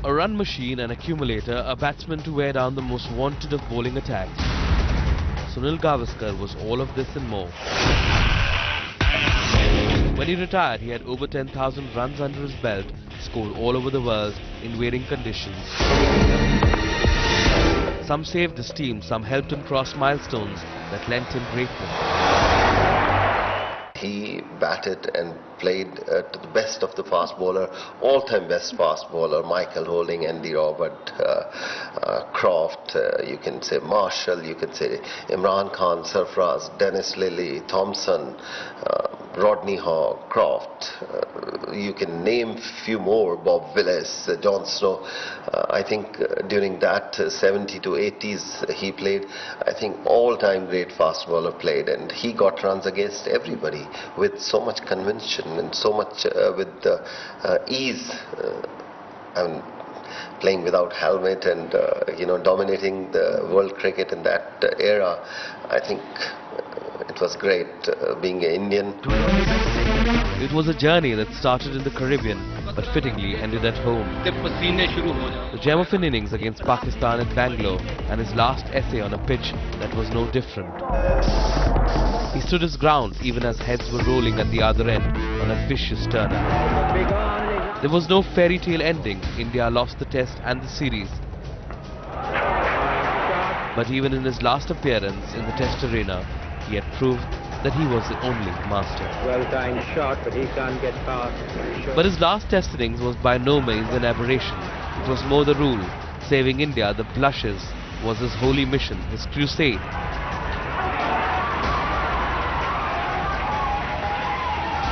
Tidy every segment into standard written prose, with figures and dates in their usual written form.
A run machine and accumulator, a batsman to wear down the most wanted of bowling attacks. Sunil Gavaskar was all of this and more. When he retired, he had over 10,000 runs under his belt, scored all over the world in varying conditions. Some saved his team, some helped him cross milestones that lent him greatness. He batted and played to the best of the fast bowler, all-time best fast bowler, Michael Holding, Andy Robert, Croft, you can say Marshall, you can say Imran Khan, Sarfraz, Dennis Lilly, Thompson, Rodney Haw, Croft, you can name few more, Bob Willis, John Snow. I think during that 70s to 80s he played, I think all-time great fast bowler played, and he got runs against everybody with so much conviction and so much with ease. Playing without helmet and dominating the world cricket in that era. I think it was great being an Indian. It was a journey that started in the Caribbean but fittingly ended at home. The gem of an innings against Pakistan at Bangalore and his last essay on a pitch that was no different. He stood his ground even as heads were rolling at the other end on a vicious turnout. There was no fairy tale ending. India lost the test and the series. But even in his last appearance in the test arena, he had proved that he was the only master. Well-timed shot, but he can't get past. But his last test innings was by no means an aberration. It was more the rule. Saving India the blushes was his holy mission, his crusade.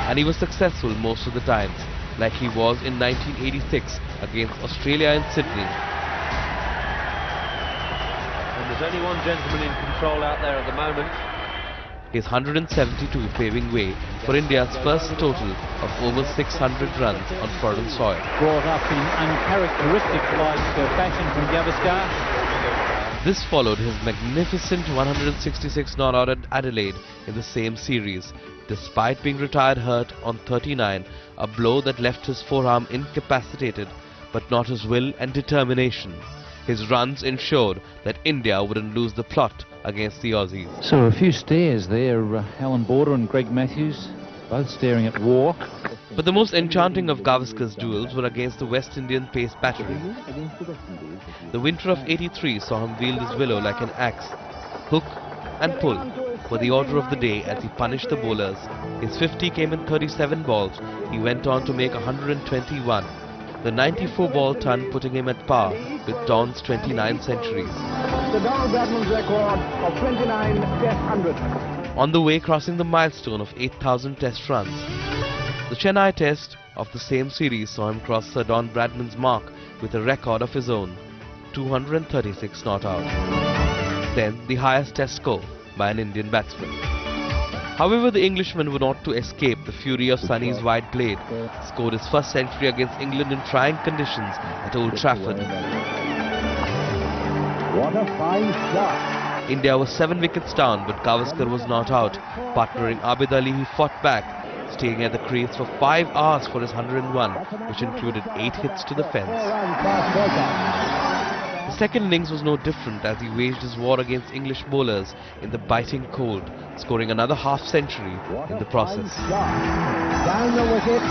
And he was successful most of the times, like he was in 1986 against Australia in Sydney. And there's only one gentleman in control out there at the moment. His 172 paving way for India's first total of over 600 runs on foreign soil. Brought up in uncharacteristic-like fashion from Gavaskar. This followed his magnificent 166 not out at Adelaide in the same series, despite being retired hurt on 39, a blow that left his forearm incapacitated, but not his will and determination. His runs ensured that India wouldn't lose the plot against the Aussies. So a few stares there, Alan Border and Greg Matthews, both staring at war. But the most enchanting of Gavaskar's duels were against the West Indian pace battery. The winter of '83 saw him wield his willow like an axe. Hook and pull were the order of the day as he punished the bowlers. His 50 came in 37 balls. He went on to make 121. The 94-ball ton putting him at par with Don's 29 centuries. The Donald Bradman's record of 29 Test hundreds. On the way crossing the milestone of 8,000 Test runs. The Chennai Test of the same series saw him cross Sir Don Bradman's mark with a record of his own, 236 not out. Then the highest Test score by an Indian batsman. However, the Englishman were not to escape the fury of Sunny's wide blade. Scored his first century against England in trying conditions at Old Trafford. What a fine shot. India was 7 wickets down, but Gavaskar was not out. Partnering Abid Ali, he fought back, staying at the crease for 5 hours for his 101, which included 8 hits to the fence. The second innings was no different as he waged his war against English bowlers in the biting cold, scoring another half-century in the process. Down the wicket.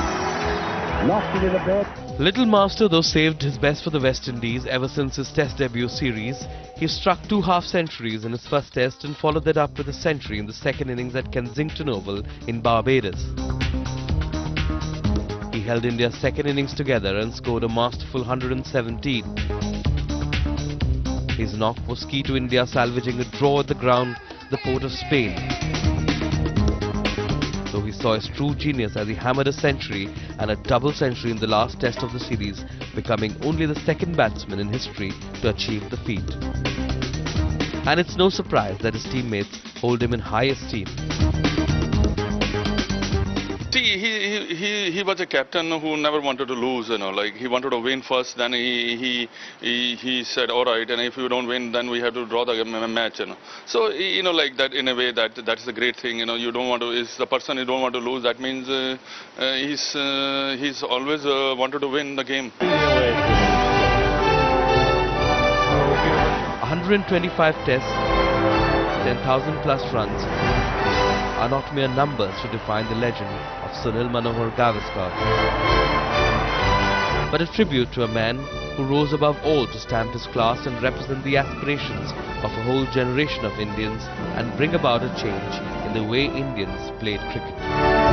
Lost it in a bit. Little Master, though, saved his best for the West Indies ever since his Test debut series. He struck 2 half-centuries in his first Test and followed that up with a century in the second innings at Kensington Oval in Barbados. He held India's second innings together and scored a masterful 117. His knock was key to India salvaging a draw at the ground, the port of Spain. So he saw his true genius as he hammered a century and a double century in the last Test of the series, becoming only the second batsman in history to achieve the feat. And it's no surprise that his teammates hold him in high esteem. He was a captain who never wanted to lose, you know, like he wanted to win first, then he said, all right, and if you don't win, then we have to draw the match, you know. So, you know, like that, in a way, that's a great thing, you know. You don't want to, is the person you don't want to lose, that means he's always wanted to win the game. 125 tests, 10,000 plus runs are not mere numbers to define the legend of Sunil Gavaskar, but a tribute to a man who rose above all to stamp his class and represent the aspirations of a whole generation of Indians and bring about a change in the way Indians played cricket.